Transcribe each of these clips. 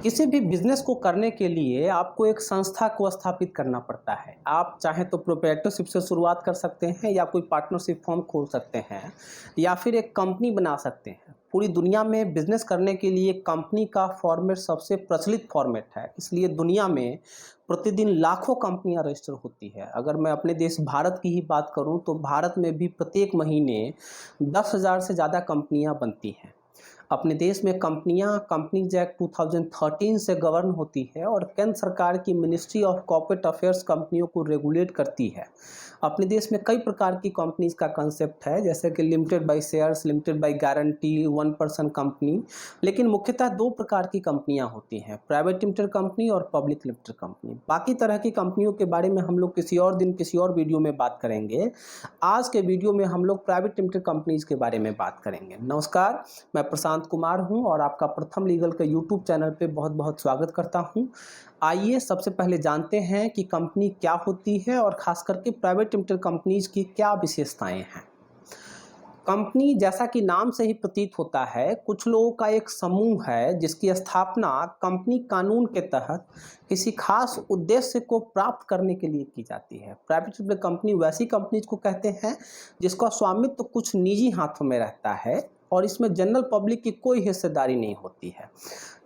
किसी भी बिजनेस को करने के लिए आपको एक संस्था को स्थापित करना पड़ता है। आप चाहें तो प्रोप्राइटरशिप से शुरुआत कर सकते हैं या कोई पार्टनरशिप फर्म खोल सकते हैं या फिर एक कंपनी बना सकते हैं। पूरी दुनिया में बिजनेस करने के लिए कंपनी का फॉर्मेट सबसे प्रचलित फॉर्मेट है, इसलिए दुनिया में प्रतिदिन लाखों कंपनियां रजिस्टर होती है। अगर मैं अपने देश भारत की ही बात करूं तो भारत में भी प्रत्येक महीने 10,000 से ज़्यादा कंपनियां बनती हैं। अपने देश में कंपनीज एक्ट 2013 से गवर्न होती है और केंद्र सरकार की मिनिस्ट्री ऑफ कॉर्पोरेट अफेयर्स कंपनियों को रेगुलेट करती है। अपने देश में कई प्रकार की कंपनीज का कंसेप्ट है, जैसे कि limited by shares, limited by guarantee, one person company. लेकिन मुख्यतः दो प्रकार की कंपनियां होती हैं, प्राइवेट लिमिटेड कंपनी और पब्लिक लिमिटेड कंपनी। बाकी तरह की कंपनियों के बारे में हम लोग किसी और दिन किसी और वीडियो में बात करेंगे। आज के वीडियो में हम लोग प्राइवेट लिमिटेड कंपनीज के बारे में बात करेंगे। नमस्कार, मैं प्रशांत कुमार हूं और आपका प्रथम लीगल के यूट्यूब चैनल पे बहुत बहुत स्वागत करता हूं। आइए सबसे पहले जानते हैं कि कंपनी क्या होती है और खास करके प्राइवेट लिमिटेड कंपनीज की क्या विशेषताएं हैं। कंपनी जैसा कि नाम से ही प्रतीत होता है, कुछ लोगों का एक समूह है जिसकी स्थापना कंपनी कानून के तहत किसी खास उद्देश्य को प्राप्त करने के लिए की जाती है। प्राइवेट लिमिटेड कंपनी वैसी कंपनीज को कहते हैं जिसका स्वामित्व तो कुछ निजी हाथों में रहता है और इसमें जनरल पब्लिक की कोई हिस्सेदारी नहीं होती है।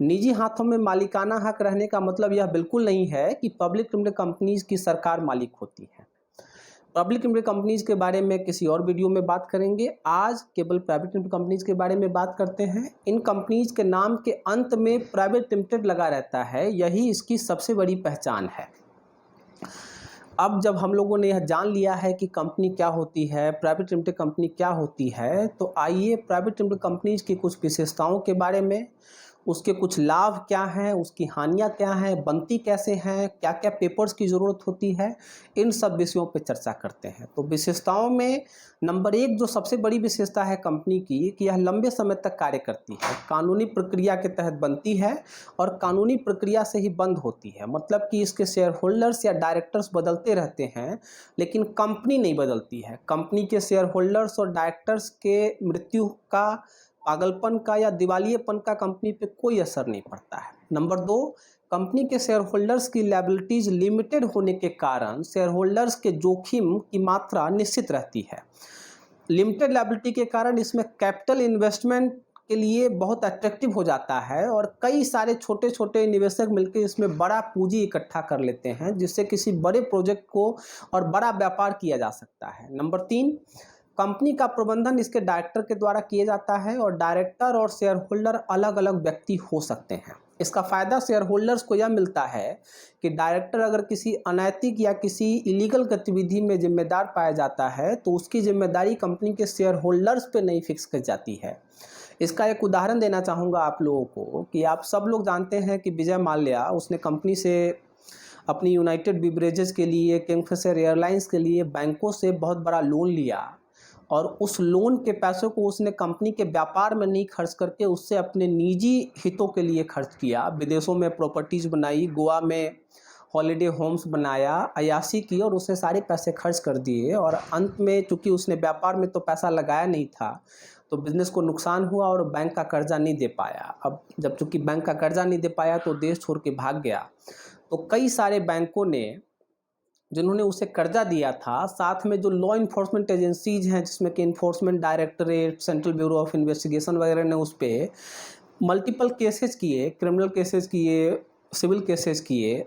निजी हाथों में मालिकाना हक रहने का मतलब यह बिल्कुल नहीं है कि पब्लिक लिमिटेड कंपनीज की सरकार मालिक होती है। पब्लिक लिमिटेड कंपनीज के बारे में किसी और वीडियो में बात करेंगे। आज केवल प्राइवेट लिमिटेड कंपनीज के बारे में बात करते हैं। इन कंपनीज के नाम के अंत में प्राइवेट लिमिटेड लगा रहता है, यही इसकी सबसे बड़ी पहचान है। अब जब हम लोगों ने यह जान लिया है कि कंपनी क्या होती है, प्राइवेट लिमिटेड कंपनी क्या होती है, तो आइए प्राइवेट लिमिटेड कंपनीज की कुछ विशेषताओं के बारे में, उसके कुछ लाभ क्या हैं, उसकी हानियां क्या हैं, बनती कैसे हैं, क्या क्या पेपर्स की ज़रूरत होती है, इन सब विषयों पर चर्चा करते हैं। तो विशेषताओं में नंबर 1 जो सबसे बड़ी विशेषता है कंपनी की कि यह लंबे समय तक कार्य करती है। कानूनी प्रक्रिया के तहत बनती है और कानूनी प्रक्रिया से ही बंद होती है। मतलब कि इसके शेयर होल्डर्स या डायरेक्टर्स बदलते रहते हैं लेकिन कंपनी नहीं बदलती है। कंपनी के शेयर होल्डर्स और डायरेक्टर्स के मृत्यु का, पागलपन का या दिवालियेपन का कंपनी पे कोई असर नहीं पड़ता है। नंबर 2, कंपनी के शेयर होल्डर्स की लायबिलिटीज लिमिटेड होने के कारण शेयर होल्डर्स के जोखिम की मात्रा निश्चित रहती है। लिमिटेड लायबिलिटी के कारण इसमें कैपिटल इन्वेस्टमेंट के लिए बहुत अट्रैक्टिव हो जाता है और कई सारे छोटे छोटे निवेशक मिलकर इसमें बड़ा पूंजी इकट्ठा कर लेते हैं, जिससे किसी बड़े प्रोजेक्ट को और बड़ा व्यापार किया जा सकता है। नंबर 3, कंपनी का प्रबंधन इसके डायरेक्टर के द्वारा किया जाता है और डायरेक्टर और शेयर होल्डर अलग अलग व्यक्ति हो सकते हैं। इसका फायदा शेयर होल्डर्स को यह मिलता है कि डायरेक्टर अगर किसी अनैतिक या किसी इलीगल गतिविधि में जिम्मेदार पाया जाता है तो उसकी जिम्मेदारी कंपनी के शेयर होल्डर्स पे नहीं फिक्स की जाती है। इसका एक उदाहरण देना चाहूँगा आप लोगों को कि आप सब लोग जानते हैं कि विजय माल्या, उसने कंपनी से अपनी यूनाइटेड बिवरेजेस के लिए, किंगफिशर एयरलाइंस के लिए बैंकों से बहुत बड़ा लोन लिया और उस लोन के पैसों को उसने कंपनी के व्यापार में नहीं खर्च करके उससे अपने निजी हितों के लिए खर्च किया। विदेशों में प्रॉपर्टीज़ बनाई, गोवा में हॉलिडे होम्स बनाया, अय्याशी की और उसने सारे पैसे खर्च कर दिए और अंत में चूंकि उसने व्यापार में तो पैसा लगाया नहीं था तो बिजनेस को नुकसान हुआ और बैंक का कर्जा नहीं दे पाया। अब जब चूंकि बैंक का कर्जा नहीं दे पाया तो देश छोड़ के भाग गया। तो कई सारे बैंकों ने, जिन्होंने उसे कर्जा दिया था, साथ में जो लॉ इन्फोर्समेंट एजेंसीज हैं जिसमें कि enforcement directorate, central bureau of investigation वगैरह ने उस पर मल्टीपल केसेस किए, क्रिमिनल केसेस किए, सिविल केसेस किए,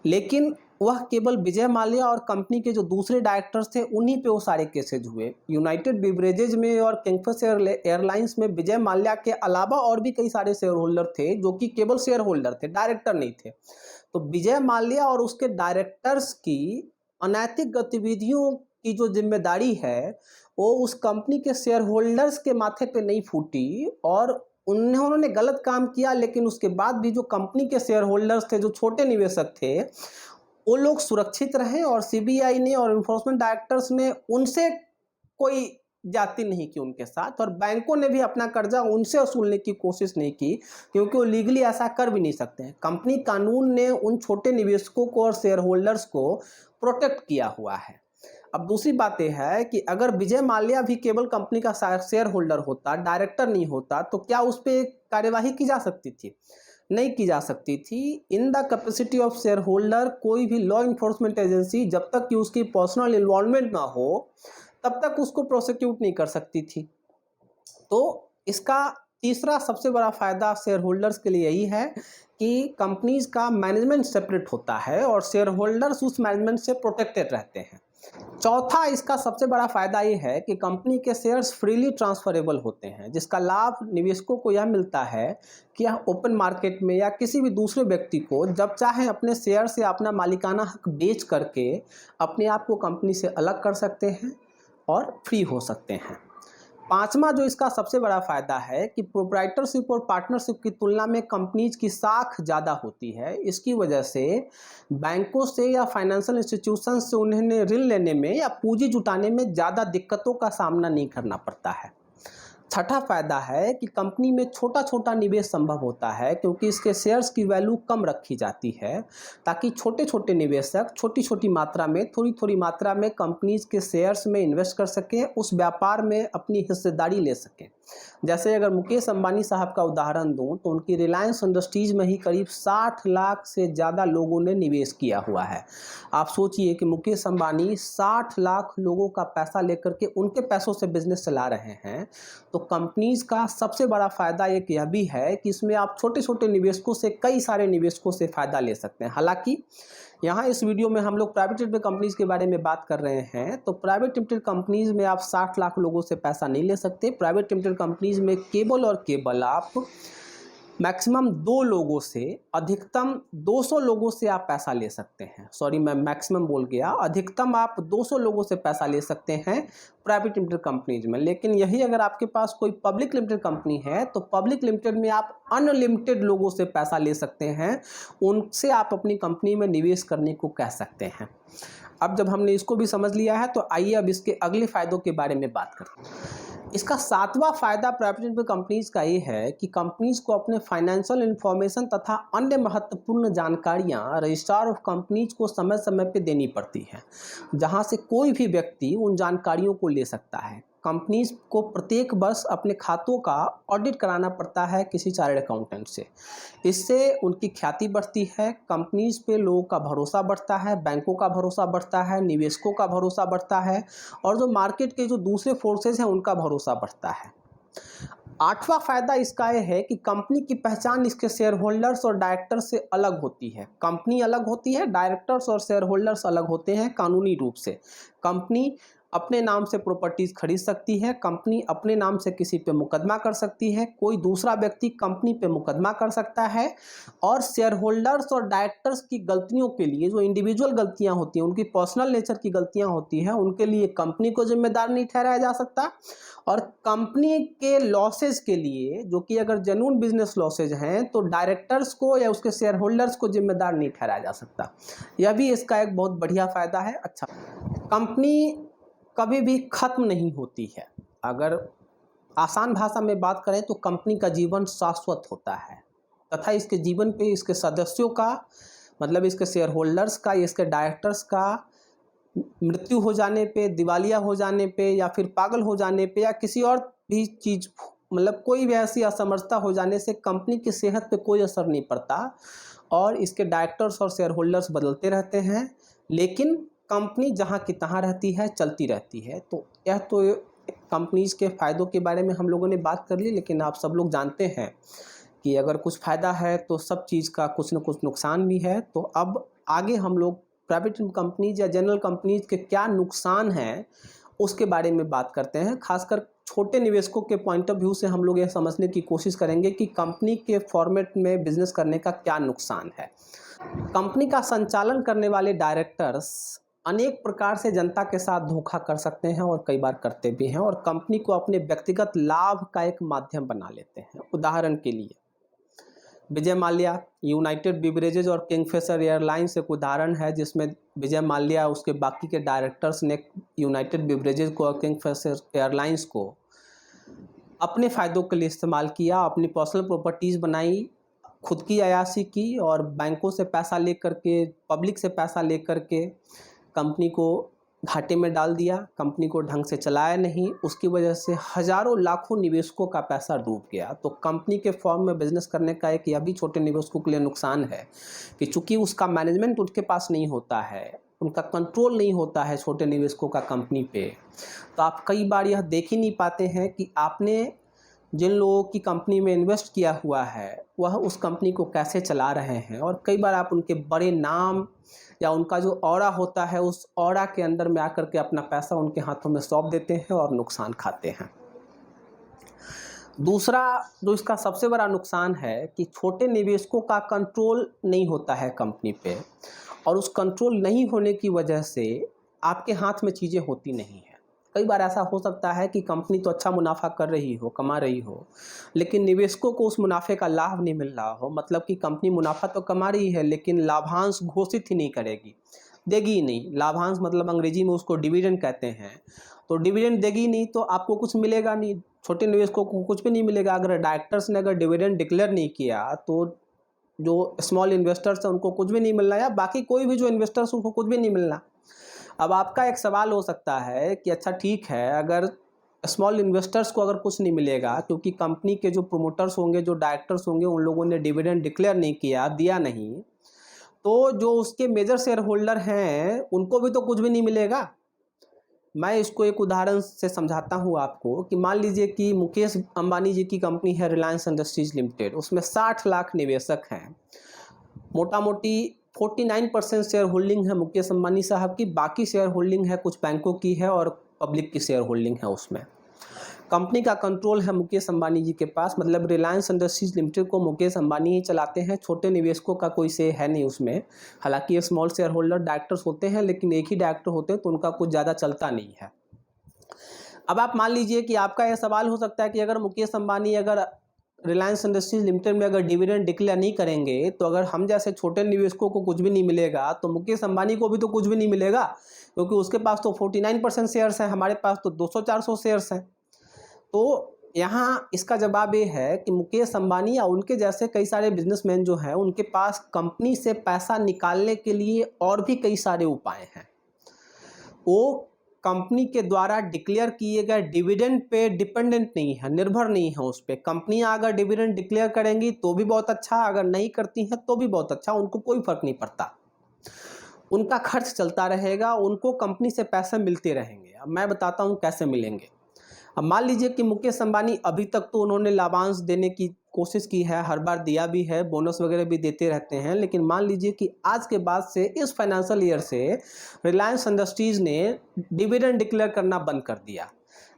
लेकिन वह केवल विजय माल्या और कंपनी के जो दूसरे डायरेक्टर्स थे उन्हीं पे वो सारे केसेज हुए। यूनाइटेड बिवरेजेज में और किंगफिशर एयरलाइंस में विजय माल्या के अलावा और भी कई सारे शेयर होल्डर थे जो कि केवल शेयर होल्डर थे, डायरेक्टर नहीं थे। तो विजय माल्या और उसके डायरेक्टर्स की अनैतिक गतिविधियों की जो जिम्मेदारी है वो उस कंपनी के शेयर होल्डर्स के माथे पे नहीं फूटी और उन्होंने गलत काम किया, लेकिन उसके बाद भी जो कंपनी के शेयर होल्डर्स थे, जो छोटे निवेशक थे, वो लोग सुरक्षित रहे और सीबीआई ने और इन्फोर्समेंट डायरेक्टर्स ने उनसे कोई जाति नहीं की उनके साथ, और बैंकों ने भी अपना कर्जा उनसे वसूलने की कोशिश नहीं की क्योंकि वो लीगली ऐसा कर भी नहीं सकते हैं। कंपनी कानून ने उन छोटे निवेशकों को और शेयर होल्डर्स को प्रोटेक्ट किया हुआ है। अब दूसरी बात यह है कि अगर विजय माल्या भी केवल कंपनी का शेयर होल्डर होता, डायरेक्टर नहीं होता, तो क्या उस पर कार्यवाही की जा सकती थी? नहीं की जा सकती थी। In the capacity of share holder, कोई भी लॉ इन्फोर्समेंट एजेंसी जब तक कि उसकी पर्सनल इन्वॉल्वमेंट ना हो तब तक उसको प्रोसिक्यूट नहीं कर सकती थी। तो इसका तीसरा सबसे बड़ा फायदा शेयर होल्डर्स के लिए यही है कि कंपनीज का मैनेजमेंट सेपरेट होता है और शेयर होल्डर्स उस मैनेजमेंट से प्रोटेक्टेड रहते हैं। चौथा इसका सबसे बड़ा फायदा ये है कि कंपनी के शेयर्स फ्रीली ट्रांसफरेबल होते हैं, जिसका लाभ निवेशकों को यह मिलता है कि यह ओपन मार्केट में या किसी भी दूसरे व्यक्ति को जब चाहे अपने शेयर से अपना मालिकाना हक बेच करके अपने आप को कंपनी से अलग कर सकते हैं और फ्री हो सकते हैं। पांचवा जो इसका सबसे बड़ा फायदा है कि प्रोप्राइटरशिप और पार्टनरशिप की तुलना में कंपनीज की साख ज़्यादा होती है। इसकी वजह से बैंकों से या फाइनेंशियल इंस्टीट्यूशन से उन्हें ऋण लेने में या पूंजी जुटाने में ज़्यादा दिक्कतों का सामना नहीं करना पड़ता है। छठा फायदा है कि कंपनी में छोटा छोटा निवेश संभव होता है क्योंकि इसके शेयर्स की वैल्यू कम रखी जाती है, ताकि छोटे छोटे निवेशक छोटी छोटी मात्रा में, थोड़ी थोड़ी मात्रा में कंपनीज के शेयर्स में इन्वेस्ट कर सकें, उस व्यापार में अपनी हिस्सेदारी ले सकें। जैसे अगर मुकेश अंबानी साहब का उदाहरण दूं तो उनकी रिलायंस इंडस्ट्रीज में ही करीब 60 लाख से ज़्यादा लोगों ने निवेश किया हुआ है। आप सोचिए कि मुकेश अंबानी 60 लाख लोगों का पैसा लेकर के उनके पैसों से बिजनेस चला रहे हैं। तो कंपनीज का सबसे बड़ा फायदा एक यह भी है कि इसमें आप छोटे छोटे निवेशकों से कई सारे निवेशकों से फ़ायदा ले सकते हैं। हालांकि यहाँ इस वीडियो में हम लोग प्राइवेट लिमिटेड कंपनीज के बारे में बात कर रहे हैं, तो प्राइवेट लिमिटेड कंपनीज में आप 60 लाख लोगों से पैसा नहीं ले सकते। प्राइवेट लिमिटेड कंपनीज में केवल आप मैक्सिमम 2 लोगों से अधिकतम 200 लोगों से आप पैसा ले सकते हैं। सॉरी, मैं मैक्सिमम बोल गया, अधिकतम आप 200 लोगों से पैसा ले सकते हैं प्राइवेट लिमिटेड कंपनीज में। लेकिन यही अगर आपके पास कोई पब्लिक लिमिटेड कंपनी है तो पब्लिक लिमिटेड में आप अनलिमिटेड लोगों से पैसा ले सकते हैं, उनसे आप अपनी कंपनी में निवेश करने को कह सकते हैं। अब जब हमने इसको भी समझ लिया है तो आइए अब इसके अगले फायदों के बारे में बात करते हैं। इसका 7वां फायदा प्राइवेट लिमिटेड कंपनीज का ये है कि कंपनीज को अपने फाइनेंशियल इंफॉर्मेशन तथा अन्य महत्वपूर्ण जानकारियां रजिस्ट्रार ऑफ कंपनीज को समय समय पर देनी पड़ती है, जहां से कोई भी व्यक्ति उन जानकारियों को ले सकता है। कंपनीज को प्रत्येक वर्ष अपने खातों का ऑडिट कराना पड़ता है किसी चार्टर्ड अकाउंटेंट से। इससे उनकी ख्याति बढ़ती है, कंपनीज पे लोगों का भरोसा बढ़ता है, बैंकों का भरोसा बढ़ता है, निवेशकों का भरोसा बढ़ता है और जो मार्केट के जो दूसरे फोर्सेज हैं उनका भरोसा बढ़ता है। 8वां फायदा इसका यह है कि कंपनी की पहचान इसके शेयर होल्डर्स और डायरेक्टर्स से अलग होती है। कंपनी अलग होती है, डायरेक्टर्स और शेयर होल्डर्स अलग होते हैं कानूनी रूप से। कंपनी अपने नाम से प्रॉपर्टीज खरीद सकती है, कंपनी अपने नाम से किसी पे मुकदमा कर सकती है, कोई दूसरा व्यक्ति कंपनी पे मुकदमा कर सकता है और शेयर होल्डर्स और डायरेक्टर्स की गलतियों के लिए, जो इंडिविजुअल गलतियां होती हैं, उनकी पर्सनल नेचर की गलतियां होती हैं, उनके लिए कंपनी को जिम्मेदार नहीं ठहराया जा सकता और कंपनी के लॉसेज के लिए, जो कि अगर जेन्युइन बिजनेस लॉसेज हैं, तो डायरेक्टर्स को या उसके शेयर होल्डर्स को जिम्मेदार नहीं ठहराया जा सकता। यह भी इसका एक बहुत बढ़िया फायदा है। अच्छा, कंपनी कभी भी खत्म नहीं होती है। अगर आसान भाषा में बात करें तो कंपनी का जीवन शाश्वत होता है तथा इसके जीवन पे इसके सदस्यों का, मतलब इसके शेयर होल्डर्स का, इसके डायरेक्टर्स का मृत्यु हो जाने पे, दिवालिया हो जाने पे या फिर पागल हो जाने पे या किसी और भी चीज़, मतलब कोई भी ऐसी असमर्थता हो जाने से कंपनी की सेहत पे कोई असर नहीं पड़ता और इसके डायरेक्टर्स और शेयर होल्डर्स बदलते रहते हैं, लेकिन कंपनी जहाँ की तहाँ रहती है, चलती रहती है। तो यह तो कंपनीज के फ़ायदों के बारे में हम लोगों ने बात कर ली, लेकिन आप सब लोग जानते हैं कि अगर कुछ फ़ायदा है तो सब चीज़ का कुछ न कुछ नुकसान भी है। तो अब आगे हम लोग प्राइवेट कंपनीज या जनरल कंपनीज के क्या नुकसान हैं उसके बारे में बात करते हैं। खासकर छोटे निवेशकों के पॉइंट ऑफ व्यू से हम लोग यह समझने की कोशिश करेंगे कि कंपनी के फॉर्मेट में बिजनेस करने का क्या नुकसान है। कंपनी का संचालन करने वाले डायरेक्टर्स अनेक प्रकार से जनता के साथ धोखा कर सकते हैं और कई बार करते भी हैं और कंपनी को अपने व्यक्तिगत लाभ का एक माध्यम बना लेते हैं। उदाहरण के लिए विजय माल्या, यूनाइटेड बिवरेजेज और किंगफिशर एयरलाइंस एक उदाहरण है जिसमें विजय माल्या उसके बाकी के डायरेक्टर्स ने यूनाइटेड बिवरेजेज को और किंगफिशर एयरलाइंस को अपने फ़ायदों के लिए इस्तेमाल किया, अपनी पर्सनल प्रॉपर्टीज़ बनाई, खुद की अयाशी की और बैंकों से पैसा लेकर के, पब्लिक से पैसा लेकर के कंपनी को घाटे में डाल दिया, कंपनी को ढंग से चलाया नहीं, उसकी वजह से हज़ारों लाखों निवेशकों का पैसा डूब गया। तो कंपनी के फॉर्म में बिजनेस करने का एक यह भी छोटे निवेशकों के लिए नुकसान है कि चूंकि उसका मैनेजमेंट उनके पास नहीं होता है, उनका कंट्रोल नहीं होता है छोटे निवेशकों का कंपनी पे, तो आप कई बार यह देख ही नहीं पाते हैं कि आपने जिन लोगों की कंपनी में इन्वेस्ट किया हुआ है वह उस कंपनी को कैसे चला रहे हैं। और कई बार आप उनके बड़े नाम या उनका जो ऑरा होता है उस ऑरा के अंदर में आकर के अपना पैसा उनके हाथों में सौंप देते हैं और नुकसान खाते हैं। दूसरा जो इसका सबसे बड़ा नुकसान है कि छोटे निवेशकों का कंट्रोल नहीं होता है कंपनी पे, और उस कंट्रोल नहीं होने की वजह से आपके हाथ में चीज़ें होती नहीं हैं। कई बार ऐसा हो सकता है कि कंपनी तो अच्छा मुनाफा कर रही हो, कमा रही हो, लेकिन निवेशकों को उस मुनाफे का लाभ नहीं मिल रहा हो। मतलब कि कंपनी मुनाफा तो कमा रही है लेकिन लाभांश घोषित ही नहीं करेगी, देगी ही नहीं। लाभांश मतलब अंग्रेजी में उसको डिविडेंड कहते हैं। तो डिविडेंड देगी नहीं तो आपको कुछ मिलेगा नहीं, छोटे निवेशकों को कुछ भी नहीं मिलेगा। अगर डायरेक्टर्स ने अगर डिविडेंड डिक्लेयर नहीं किया तो जो स्मॉल इन्वेस्टर्स हैं उनको कुछ भी नहीं मिलना, या बाकी कोई भी जो इन्वेस्टर्स उनको कुछ भी नहीं मिलना। अब आपका एक सवाल हो सकता है कि अच्छा ठीक है, अगर स्मॉल इन्वेस्टर्स को अगर कुछ नहीं मिलेगा क्योंकि कंपनी के जो प्रोमोटर्स होंगे, जो डायरेक्टर्स होंगे, उन लोगों ने डिविडेंड डिक्लेयर नहीं किया, दिया नहीं, तो जो उसके मेजर शेयर होल्डर हैं उनको भी तो कुछ भी नहीं मिलेगा। मैं इसको एक उदाहरण से समझाता हूँ आपको कि मान लीजिए कि मुकेश अंबानी जी की कंपनी है रिलायंस इंडस्ट्रीज लिमिटेड, उसमें 60 लाख निवेशक हैं। मोटा मोटी 49% शेयर होल्डिंग है मुकेश अंबानी साहब की, बाकी शेयर होल्डिंग है कुछ बैंकों की है और पब्लिक की शेयर होल्डिंग है। उसमें कंपनी का कंट्रोल है मुकेश अंबानी जी के पास, मतलब रिलायंस इंडस्ट्रीज लिमिटेड को मुकेश अंबानी ही चलाते हैं, छोटे निवेशकों का कोई से है नहीं उसमें। हालांकि ये स्मॉल शेयर होल्डर डायरेक्टर्स होते हैं लेकिन एक ही डायरेक्टर होते हैं तो उनका कुछ ज़्यादा चलता नहीं है। अब आप मान लीजिए कि आपका यह सवाल हो सकता है कि अगर मुकेश अंबानी अगर रिलायंस इंडस्ट्रीज लिमिटेड में अगर डिविडेंड डिक्लेयर नहीं करेंगे तो अगर हम जैसे छोटे निवेशकों को कुछ भी नहीं मिलेगा तो मुकेश अंबानी को भी तो कुछ भी नहीं मिलेगा, क्योंकि उसके पास तो 49% शेयर्स हैं, हमारे पास तो 200-400 शेयर्स हैं। तो यहाँ इसका जवाब ये है कि मुकेश अंबानी या उनके जैसे कई सारे बिजनेसमैन जो हैं उनके पास कंपनी से पैसा निकालने के लिए और भी कई सारे उपाय हैं। वो कंपनी के द्वारा डिक्लेयर किए गए डिविडेंड पे डिपेंडेंट नहीं है, निर्भर नहीं है उस पर। कंपनियां अगर डिविडेंड डिक्लेयर करेंगी तो भी बहुत अच्छा, अगर नहीं करती हैं तो भी बहुत अच्छा, उनको कोई फर्क नहीं पड़ता, उनका खर्च चलता रहेगा, उनको कंपनी से पैसे मिलते रहेंगे। अब मैं बताता हूँ कैसे मिलेंगे। अब मान लीजिए कि मुकेश अंबानी अभी तक तो उन्होंने लाभांश देने की कोशिश की है, हर बार दिया भी है, बोनस वगैरह भी देते रहते हैं, लेकिन मान लीजिए कि आज के बाद से इस फाइनेंशियल ईयर से रिलायंस इंडस्ट्रीज ने डिविडेंड डिक्लेयर करना बंद कर दिया।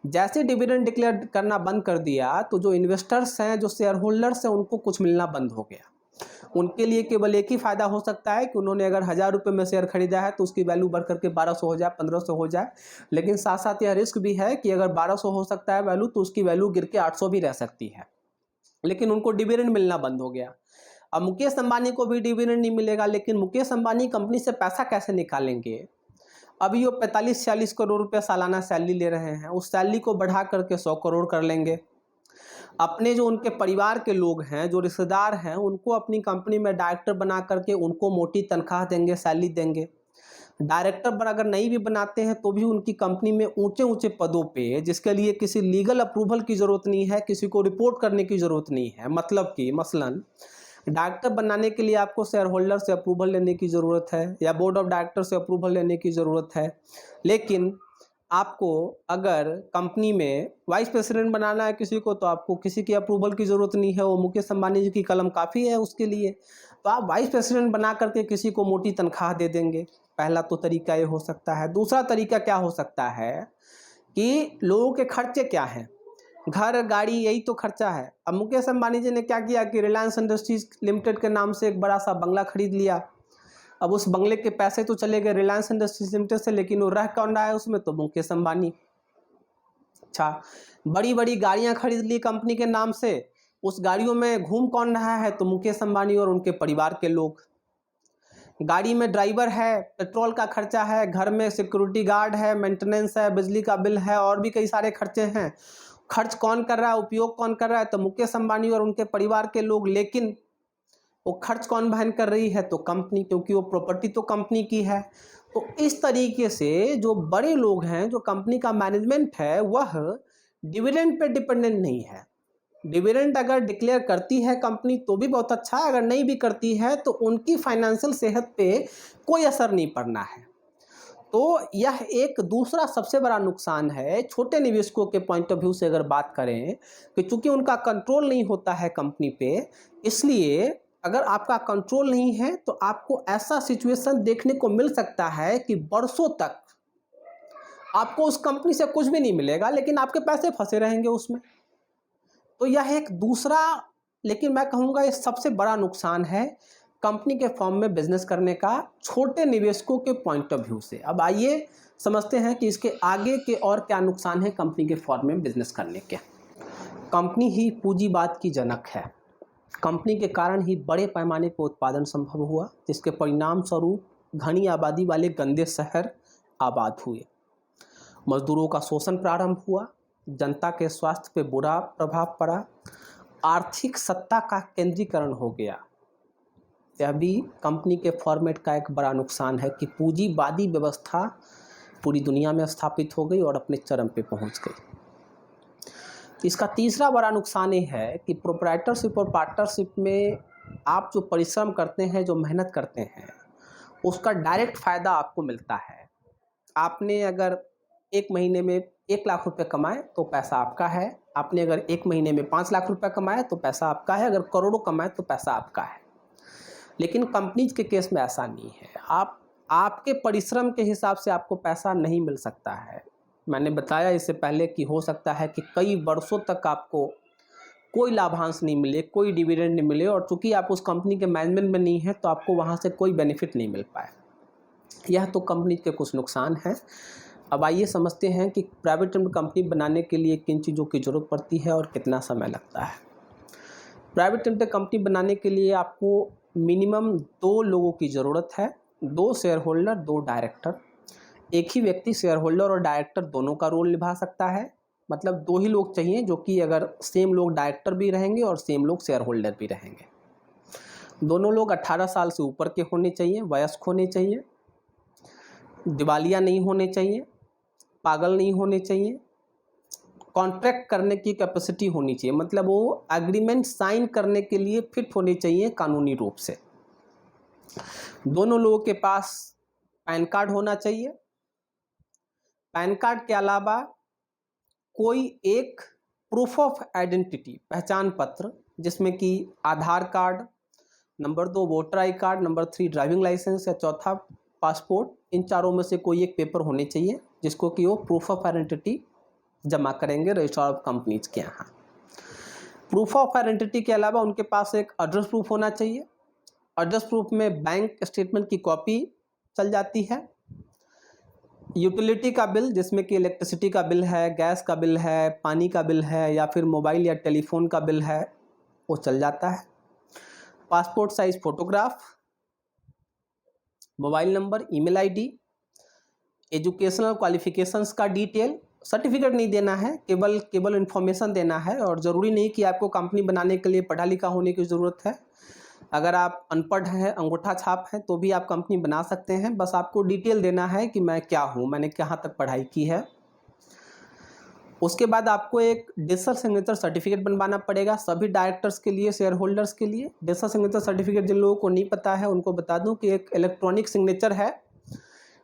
जैसे डिविडेंड डिक्लेयर करना बंद कर दिया तो जो इन्वेस्टर्स हैं, जो शेयर होल्डर्स हैं, उनको कुछ मिलना बंद हो गया। उनके लिए केवल एक ही फायदा हो सकता है कि उन्होंने अगर 1000 रुपये में शेयर खरीदा है तो उसकी वैल्यू बढ़ करके 1200 हो जाए, 1500 हो जाए। लेकिन साथ साथ यह रिस्क भी है कि अगर 1200 हो सकता है वैल्यू तो उसकी वैल्यू गिर के 800 भी रह सकती है। लेकिन उनको डिविडेंड मिलना बंद हो गया। अब मुकेश अंबानी को भी डिविडेंड नहीं मिलेगा, लेकिन मुकेश अंबानी कंपनी से पैसा कैसे निकालेंगे? अभी वो 45-46 करोड़ रुपये सालाना सैलरी ले रहे हैं, उस सैलरी को बढ़ा करके 100 करोड़ कर लेंगे। अपने जो उनके परिवार के लोग हैं, जो रिश्तेदार हैं, उनको अपनी कंपनी में डायरेक्टर बना करके उनको मोटी तनख्वाह देंगे, सैलरी देंगे। डायरेक्टर अगर नहीं भी बनाते हैं तो भी उनकी कंपनी में ऊंचे ऊंचे पदों पे, जिसके लिए किसी लीगल अप्रूवल की ज़रूरत नहीं है, किसी को रिपोर्ट करने की ज़रूरत नहीं है। मतलब कि मसलन डायरेक्टर बनाने के लिए आपको शेयर होल्डर से अप्रूवल लेने की ज़रूरत है या बोर्ड ऑफ डायरेक्टर से अप्रूवल लेने की ज़रूरत है, लेकिन आपको अगर कंपनी में वाइस प्रेसिडेंट बनाना है किसी को तो आपको किसी की अप्रूवल की ज़रूरत नहीं है, वो मुकेश अंबानी जी की कलम काफ़ी है उसके लिए। तो आप वाइस प्रेसिडेंट बना करके किसी को मोटी तनख्वाह दे देंगे। पहला तो तरीका ये हो सकता है। दूसरा तरीका क्या हो सकता है कि लोगों के खर्चे क्या हैं, घर गाड़ी, यही तो खर्चा है। अब मुकेश अंबानी जी ने क्या किया कि रिलायंस इंडस्ट्रीज लिमिटेड के नाम से एक बड़ा सा बंगला खरीद लिया। अब उस बंगले के पैसे तो चले गए रिलायंस इंडस्ट्रीज लिमिटेड से, लेकिन वो रह कौन रहा है उसमें? तो मुकेश अंबानी। अच्छा, बड़ी बड़ी गाड़ियां खरीद ली कंपनी के नाम से, उस गाड़ियों में घूम कौन रहा है? तो मुकेश अंबानी और उनके परिवार के लोग। गाड़ी में ड्राइवर है, पेट्रोल का खर्चा है, घर में सिक्योरिटी गार्ड है, मेंटेनेंस है, बिजली का बिल है, और भी कई सारे खर्चे हैं। खर्च कौन कर रहा है, उपयोग कौन कर रहा है? तो मुकेश अंबानी और उनके परिवार के लोग। लेकिन वो खर्च कौन वहन कर रही है? तो कंपनी, क्योंकि वो प्रॉपर्टी तो कंपनी की है। तो इस तरीके से जो बड़े लोग हैं, जो कंपनी का मैनेजमेंट है, वह डिविडेंड पे डिपेंडेंट नहीं है। डिविडेंड अगर डिक्लेयर करती है कंपनी तो भी बहुत अच्छा है, अगर नहीं भी करती है तो उनकी फाइनेंशियल सेहत पे कोई असर नहीं पड़ना है। तो यह एक दूसरा सबसे बड़ा नुकसान है छोटे निवेशकों के पॉइंट ऑफ व्यू से अगर बात करें, कि चूंकि उनका कंट्रोल नहीं होता है कंपनी पे, इसलिए अगर आपका कंट्रोल नहीं है तो आपको ऐसा सिचुएशन देखने को मिल सकता है कि वर्षों तक आपको उस कंपनी से कुछ भी नहीं मिलेगा, लेकिन आपके पैसे फंसे रहेंगे उसमें। तो यह एक दूसरा, लेकिन मैं कहूँगा ये सबसे बड़ा नुकसान है कंपनी के फॉर्म में बिजनेस करने का छोटे निवेशकों के पॉइंट ऑफ व्यू से। अब आइए समझते हैं कि इसके आगे के और क्या नुकसान है कंपनी के फॉर्म में बिजनेस करने के। कंपनी ही पूंजीवाद की जनक है। कंपनी के कारण ही बड़े पैमाने पर उत्पादन संभव हुआ, जिसके परिणाम स्वरूप घनी आबादी वाले गंदे शहर आबाद हुए, मजदूरों का शोषण प्रारंभ हुआ, जनता के स्वास्थ्य पे बुरा प्रभाव पड़ा, आर्थिक सत्ता का केंद्रीकरण हो गया। यह भी कंपनी के फॉर्मेट का एक बड़ा नुकसान है कि पूंजीवादी व्यवस्था पूरी दुनिया में स्थापित हो गई और अपने चरम पे पहुंच गई। इसका तीसरा बड़ा नुकसान ये है कि प्रोप्राइटरशिप और पार्टनरशिप में आप जो परिश्रम करते हैं, जो मेहनत करते हैं, उसका डायरेक्ट फ़ायदा आपको मिलता है। आपने अगर एक महीने में 1 लाख रुपए कमाए तो पैसा आपका है, आपने अगर एक महीने में 5 लाख रुपए कमाए तो पैसा आपका है, अगर करोड़ों कमाए तो पैसा आपका है। लेकिन कंपनीज के केस में ऐसा नहीं है। आपके परिश्रम के हिसाब से आपको पैसा नहीं मिल सकता है। मैंने बताया इससे पहले कि हो सकता है कि कई वर्षों तक आपको कोई लाभांश नहीं मिले, कोई डिविडेंड नहीं मिले, और चूंकि आप उस कंपनी के मैनेजमेंट में नहीं है तो आपको वहाँ से कोई बेनिफिट नहीं मिल पाए। यह तो कंपनी के कुछ नुकसान हैं। अब आइए समझते हैं कि प्राइवेट लिमिटेड कंपनी बनाने के लिए किन चीज़ों की ज़रूरत पड़ती है और कितना समय लगता है। प्राइवेट लिमिटेड कंपनी बनाने के लिए आपको मिनिमम 2 लोगों की ज़रूरत है, 2 शेयर होल्डर, 2 डायरेक्टर। एक ही व्यक्ति शेयर होल्डर और डायरेक्टर दोनों का रोल निभा सकता है, मतलब 2 ही लोग चाहिए, जो कि अगर सेम लोग डायरेक्टर भी रहेंगे और सेम लोग शेयर होल्डर भी रहेंगे। दोनों लोग 18 साल से ऊपर के होने चाहिए, वयस्क होने चाहिए, दिवालिया नहीं होने चाहिए, पागल नहीं होने चाहिए, कॉन्ट्रैक्ट करने की कैपेसिटी होनी चाहिए, मतलब वो एग्रीमेंट साइन करने के लिए फिट होने चाहिए कानूनी रूप से। दोनों लोगों के पास पैन कार्ड होना चाहिए। पैन कार्ड के अलावा कोई एक प्रूफ ऑफ आइडेंटिटी, पहचान पत्र, जिसमें कि आधार कार्ड, नंबर 2 वोटर आई कार्ड, नंबर 3 ड्राइविंग लाइसेंस या चौथा पासपोर्ट, इन चारों में से कोई एक पेपर होने चाहिए जिसको कि वो प्रूफ ऑफ आइडेंटिटी जमा करेंगे रजिस्ट्रार ऑफ कंपनीज के यहाँ। प्रूफ ऑफ आइडेंटिटी के अलावा उनके पास एक एड्रेस प्रूफ होना चाहिए। एड्रेस प्रूफ में बैंक स्टेटमेंट की कॉपी चल जाती है, यूटिलिटी का बिल, जिसमें कि इलेक्ट्रिसिटी का बिल है, गैस का बिल है, पानी का बिल है, या फिर मोबाइल या टेलीफोन का बिल है, वो चल जाता है। Passport size photograph, mobile number, email ID, educational qualifications का डिटेल, सर्टिफिकेट नहीं देना है, केवल इन्फॉर्मेशन देना है। और ज़रूरी नहीं कि आपको कंपनी बनाने के लिए पढ़ा लिखा होने की ज़रूरत है। अगर आप अनपढ़ हैं, अंगूठा छाप हैं, तो भी आप कंपनी बना सकते हैं। बस आपको डिटेल देना है कि मैं क्या हूँ, मैंने कहाँ तक पढ़ाई की है। उसके बाद आपको एक डिजिटल सिग्नेचर सर्टिफिकेट बनवाना पड़ेगा सभी डायरेक्टर्स के लिए, शेयर होल्डर्स के लिए। डिजिटल सिग्नेचर सर्टिफिकेट जिन लोगों को नहीं पता है उनको बता दूं कि एक इलेक्ट्रॉनिक सिग्नेचर है,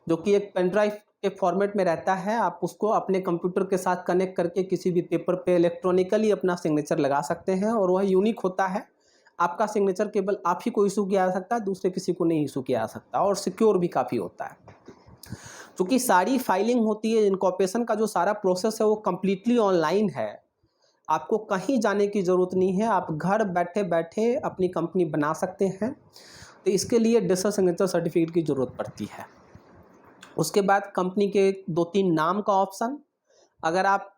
जो कि एक पेन ड्राइव के फॉर्मेट में रहता है। आप उसको अपने कंप्यूटर के साथ कनेक्ट करके किसी भी पेपर पे इलेक्ट्रॉनिकली अपना सिग्नेचर लगा सकते हैं, और वह यूनिक होता है। आपका सिग्नेचर केवल आप ही को इशू किया जा सकता है, दूसरे किसी को नहीं इशू किया जा सकता, और सिक्योर भी काफ़ी होता है। क्योंकि सारी फाइलिंग होती है, इनकॉर्पोरेशन का जो सारा प्रोसेस है वो कम्प्लीटली ऑनलाइन है। आपको कहीं जाने की ज़रूरत नहीं है, आप घर बैठे बैठे अपनी कंपनी बना सकते हैं। तो इसके लिए डिजिटल सिग्नेचर सर्टिफिकेट की ज़रूरत पड़ती है। उसके बाद कंपनी के 2-3 नाम का ऑप्शन, अगर आप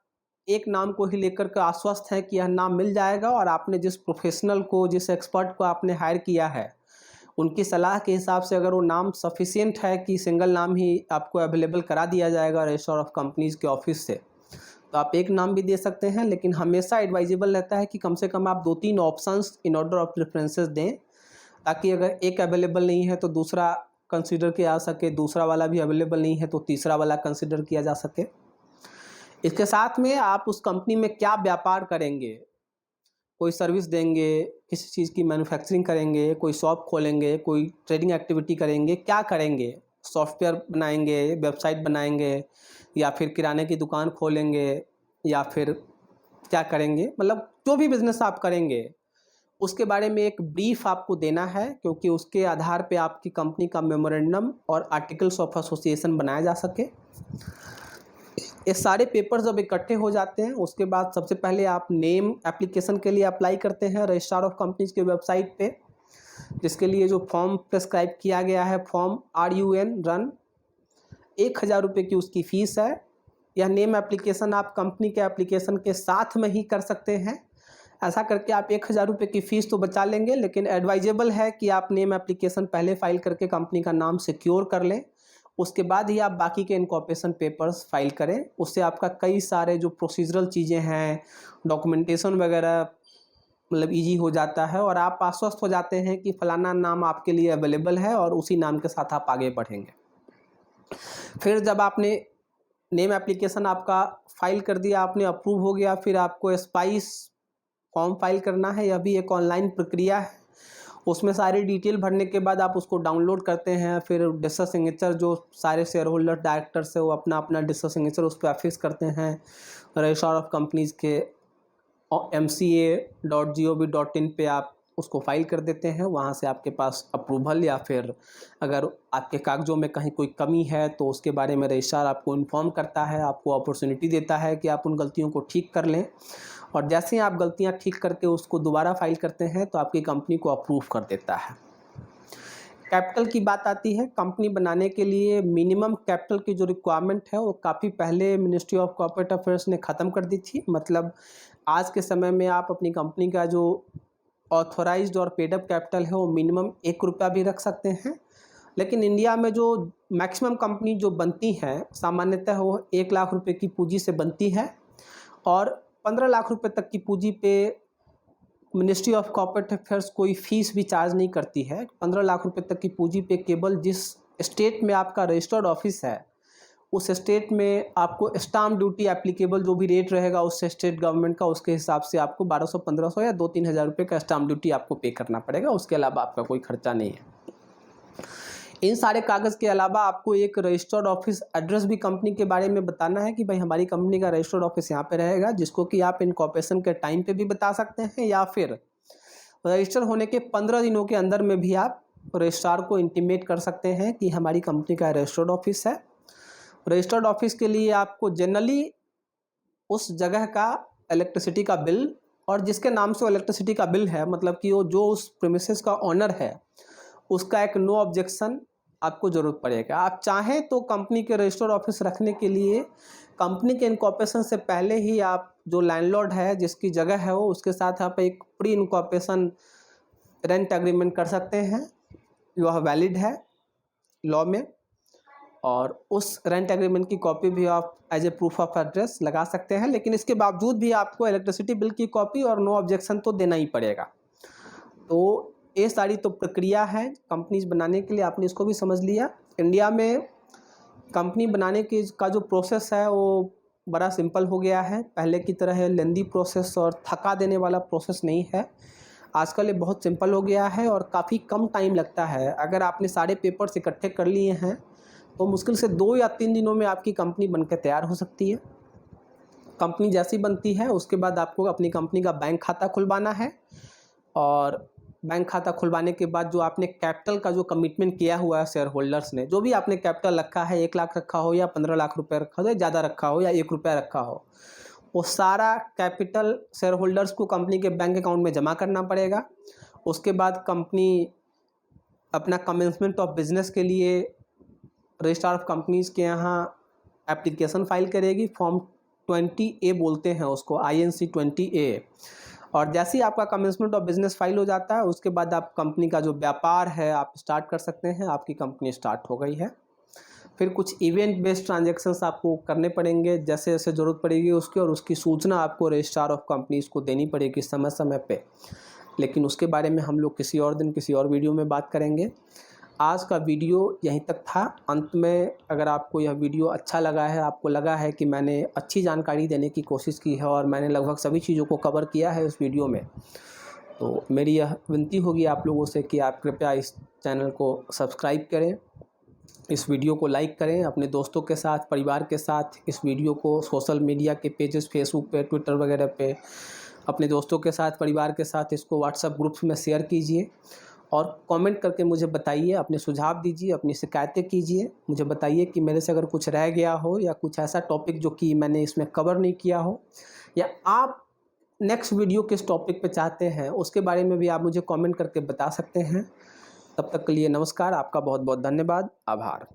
एक नाम को ही लेकर के आश्वस्त हैं कि यह नाम मिल जाएगा, और आपने जिस प्रोफेशनल को, जिस एक्सपर्ट को आपने हायर किया है, उनकी सलाह के हिसाब से अगर वो नाम सफिशिएंट है कि सिंगल नाम ही आपको अवेलेबल करा दिया जाएगा रजिस्ट्रार ऑफ कंपनीज़ के ऑफिस से, तो आप एक नाम भी दे सकते हैं। लेकिन हमेशा एडवाइजेबल रहता है कि कम से कम आप 2-3 options in order of preferences दें, ताकि अगर एक अवेलेबल नहीं है तो दूसरा कंसीडर किया जा सके, दूसरा वाला भी अवेलेबल नहीं है तो तीसरा वाला कंसीडर किया जा सके। इसके साथ में आप उस कंपनी में क्या व्यापार करेंगे, कोई सर्विस देंगे, किसी चीज़ की मैन्युफैक्चरिंग करेंगे, कोई शॉप खोलेंगे, कोई ट्रेडिंग एक्टिविटी करेंगे, क्या करेंगे, सॉफ्टवेयर बनाएंगे, वेबसाइट बनाएंगे, या फिर किराने की दुकान खोलेंगे, या फिर क्या करेंगे, मतलब जो भी बिजनेस आप करेंगे उसके बारे में एक ब्रीफ आपको देना है, क्योंकि उसके आधार पे आपकी कंपनी का मेमोरेंडम और आर्टिकल्स ऑफ एसोसिएशन बनाया जा सके। ये सारे पेपर्स जब इकट्ठे हो जाते हैं उसके बाद सबसे पहले आप नेम एप्लीकेशन के लिए अप्लाई करते हैं रजिस्ट्रार ऑफ कंपनीज के वेबसाइट पे, जिसके लिए जो फॉर्म प्रेस्क्राइब किया गया है, फॉर्म RUN रन, 1000 रुपये की उसकी फ़ीस है। यह नेम एप्लीकेशन आप कंपनी के एप्लीकेशन के साथ में ही कर सकते हैं। ऐसा करके आप 1000 रुपये की फ़ीस तो बचा लेंगे, लेकिन एडवाइजेबल है कि आप नेम एप्लीकेशन पहले फाइल करके कंपनी का नाम सिक्योर कर लें, उसके बाद ही आप बाकी के इनकॉर्पोरेशन पेपर्स फाइल करें। उससे आपका कई सारे जो प्रोसीजरल चीज़ें हैं, डॉक्यूमेंटेशन वगैरह मतलब ईजी हो जाता है, और आप आश्वस्त हो जाते हैं कि फलाना नाम आपके लिए अवेलेबल है और उसी नाम के साथ आप आगे बढ़ेंगे। फिर जब आपने नेम एप्लीकेशन आपका फाइल कर दिया, आपने अप्रूव हो गया, फिर आपको स्पाइस फॉर्म फाइल करना है। यह भी एक ऑनलाइन प्रक्रिया है। उसमें सारी डिटेल भरने के बाद आप उसको डाउनलोड करते हैं, फिर डिजिटल सिग्नेचर जो सारे शेयर होल्डर डायरेक्टर्स है वो अपना अपना डिजिटल सिग्नेचर उस पर अफिक्स करते हैं रजिस्ट्रार ऑफ कंपनीज के mca.gov.in पे आप उसको फाइल कर देते हैं। वहाँ से आपके पास अप्रूवल, या फिर अगर आपके कागजों में कहीं कोई कमी है तो उसके बारे में रजिस्ट्रार आपको इन्फॉर्म करता है, आपको अपॉर्चुनिटी देता है कि आप उन गलतियों को ठीक कर लें, और जैसे ही आप गलतियां ठीक करके उसको दोबारा फाइल करते हैं तो आपकी कंपनी को अप्रूव कर देता है। कैपिटल की बात आती है। कंपनी बनाने के लिए मिनिमम कैपिटल की जो रिक्वायरमेंट है वो काफ़ी पहले मिनिस्ट्री ऑफ कॉर्पोरेट अफेयर्स ने ख़त्म कर दी थी। मतलब आज के समय में आप अपनी कंपनी का जो ऑथोराइज्ड और पेड अप कैपिटल है वो मिनिमम 1 रुपया भी रख सकते हैं, लेकिन इंडिया में जो मैक्सिमम कंपनी जो बनती हैं सामान्यतः वो 1 लाख रुपए की पूंजी से बनती है, और 15 लाख रुपए तक की पूंजी पे मिनिस्ट्री ऑफ कॉर्पोरेट अफेयर्स कोई फीस भी चार्ज नहीं करती है। 15 लाख रुपए तक की पूंजी पे केवल जिस स्टेट में आपका रजिस्टर्ड ऑफिस है उस स्टेट में आपको स्टाम्प ड्यूटी एप्लीकेबल जो भी रेट रहेगा उस स्टेट गवर्नमेंट का, उसके हिसाब से आपको 1200-1500 या 2-3 हज़ार रुपये का स्टाम्प ड्यूटी आपको पे करना पड़ेगा। उसके अलावा आपका कोई खर्चा नहीं है। इन सारे कागज़ के अलावा आपको एक रजिस्टर्ड ऑफिस एड्रेस भी कंपनी के बारे में बताना है कि भाई हमारी कंपनी का रजिस्टर्ड ऑफिस यहाँ पे रहेगा, जिसको कि आप इनकॉर्पोरेशन के टाइम पे भी बता सकते हैं, या फिर रजिस्टर होने के 15 दिनों के अंदर में भी आप रजिस्ट्रार को इंटीमेट कर सकते हैं कि हमारी कंपनी का रजिस्टर्ड ऑफिस है। रजिस्टर्ड ऑफिस के लिए आपको जनरली उस जगह का इलेक्ट्रिसिटी का बिल, और जिसके नाम से इलेक्ट्रिसिटी का बिल है, मतलब कि वो जो उस प्रीमिसेस का ऑनर है उसका एक नो ऑब्जेक्शन आपको ज़रूरत पड़ेगा। आप चाहें तो कंपनी के रजिस्टर्ड ऑफिस रखने के लिए कंपनी के इनकॉर्पोरेशन से पहले ही आप जो लैंडलॉर्ड है जिसकी जगह है वो उसके साथ आप एक प्री इनकॉर्पोरेशन रेंट एग्रीमेंट कर सकते हैं, वह वैलिड है लॉ में, और उस रेंट एग्रीमेंट की कॉपी भी आप as a proof of address लगा सकते हैं। लेकिन इसके बावजूद भी आपको इलेक्ट्रिसिटी बिल की कॉपी और नो ऑब्जेक्शन तो देना ही पड़ेगा। तो ये सारी तो प्रक्रिया है कंपनीज बनाने के लिए, आपने इसको भी समझ लिया। इंडिया में कंपनी बनाने की का जो प्रोसेस है वो बड़ा सिंपल हो गया है। पहले की तरह लेंदी प्रोसेस और थका देने वाला प्रोसेस नहीं है। आजकल ये बहुत सिंपल हो गया है और काफ़ी कम टाइम लगता है। अगर आपने सारे पेपर्स इकट्ठे कर लिए हैं तो मुश्किल से 2 या 3 दिनों में आपकी कंपनी बनकर तैयार हो सकती है। कंपनी जैसी बनती है उसके बाद आपको अपनी कंपनी का बैंक खाता खुलवाना है, और बैंक खाता खुलवाने के बाद जो आपने कैपिटल का जो कमिटमेंट किया हुआ है शेयर होल्डर्स ने, जो भी आपने कैपिटल रखा है, 1 लाख रखा हो या 15 लाख रुपए रखा हो या ज़्यादा रखा हो या 1 रुपया रखा हो, वो सारा कैपिटल शेयर होल्डर्स को कंपनी के बैंक अकाउंट में जमा करना पड़ेगा। उसके बाद कंपनी अपना कमेंसमेंट ऑफ बिजनेस के लिए रजिस्ट्रार ऑफ कंपनीज़ के यहाँ एप्लीकेशन फाइल करेगी। फॉर्म 20A बोलते हैं उसको, INC 20A। और जैसे ही आपका कमेंसमेंट ऑफ बिजनेस फाइल हो जाता है उसके बाद आप कंपनी का जो व्यापार है आप स्टार्ट कर सकते हैं। आपकी कंपनी स्टार्ट हो गई है। फिर कुछ इवेंट बेस्ड ट्रांजैक्शंस आपको करने पड़ेंगे जैसे जैसे ज़रूरत पड़ेगी उसकी, और उसकी सूचना आपको रजिस्ट्रार ऑफ कंपनीज़ को देनी पड़ेगी समय समय पे। लेकिन उसके बारे में हम लोग किसी और दिन किसी और वीडियो में बात करेंगे। आज का वीडियो यहीं तक था। अंत में अगर आपको यह वीडियो अच्छा लगा है, आपको लगा है कि मैंने अच्छी जानकारी देने की कोशिश की है और मैंने लगभग सभी चीज़ों को कवर किया है इस वीडियो में, तो मेरी यह विनती होगी आप लोगों से कि आप कृपया इस चैनल को सब्सक्राइब करें, इस वीडियो को लाइक करें, अपने दोस्तों के साथ, परिवार के साथ इस वीडियो को सोशल मीडिया के पेजेस, फेसबुक पे, ट्विटर वगैरह पे अपने दोस्तों के साथ, परिवार के साथ इसको व्हाट्सएप ग्रुप्स में शेयर कीजिए और कमेंट करके मुझे बताइए, अपने सुझाव दीजिए, अपनी शिकायतें कीजिए। मुझे बताइए कि मेरे से अगर कुछ रह गया हो या कुछ ऐसा टॉपिक जो कि मैंने इसमें कवर नहीं किया हो, या आप नेक्स्ट वीडियो किस टॉपिक पे चाहते हैं उसके बारे में भी आप मुझे कमेंट करके बता सकते हैं। तब तक के लिए नमस्कार, आपका बहुत बहुत धन्यवाद, आभार।